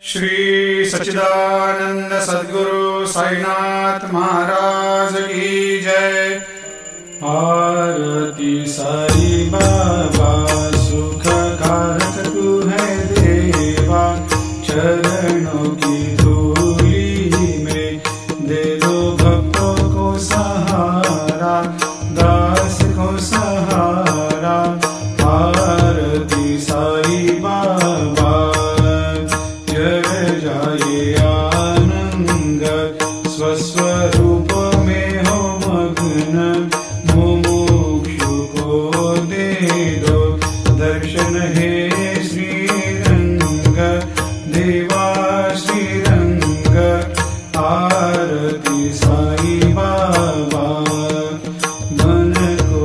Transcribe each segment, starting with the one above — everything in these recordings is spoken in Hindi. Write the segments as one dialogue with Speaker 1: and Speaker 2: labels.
Speaker 1: श्री सच्चिदानंद सद्गुरु साईनाथ महाराज की जय। आरती साई बाबा सुख कारक तू है देवा, चरणों की धूली में दे दो भक्तों को सहारा, दास को सहारा। आरती साई बाबा जय जाए आनंद, स्वस्वरूप में हो मग्न, मुमुक्षु को दे दो दर्शन हे श्रीरंग, देवा श्रीरंग। आरती साई बाबा मन को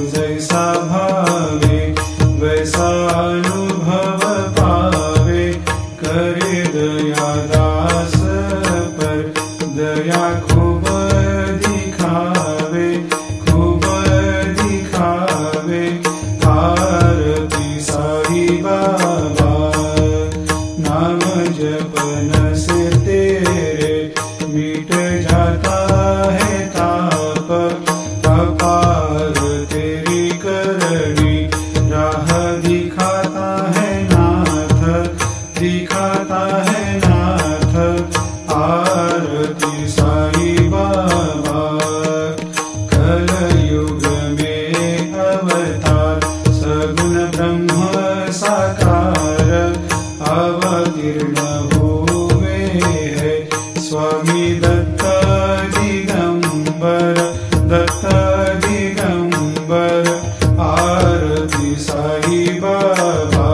Speaker 1: जैसा भावे वैसा अनुभव पावे, करे दया दास पर दया खूब दिखावे, खूब दिखावे। आरती साई बाबा नाम जपन से तेरे मिट जाता है ताप, अपार तेरी करनी राह दिखाता है नाथ, दिखाता है नाथ। आरती साई बाबा कलयुग में अवतार, सगुण ब्रह्म साकार अवतीर्ण हुए है स्वामी दत्त दिगंबर, दत्त दिगंबर। आरती साई बाबा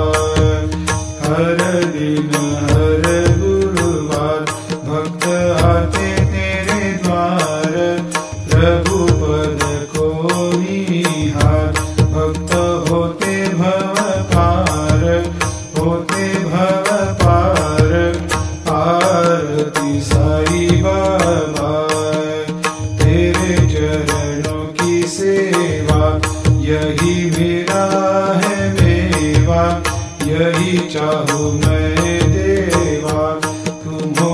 Speaker 1: हर दिन हर गुरुवार भक्त आते तेरे द्वार, प्रभु पद को निहार, भक्त होते भव पार, होते भव पार। आरती साई बाबा तेरे चरणों की सेवा, यही मेरा है मेवा, यही चाहूँ मैं देवा। तुम हो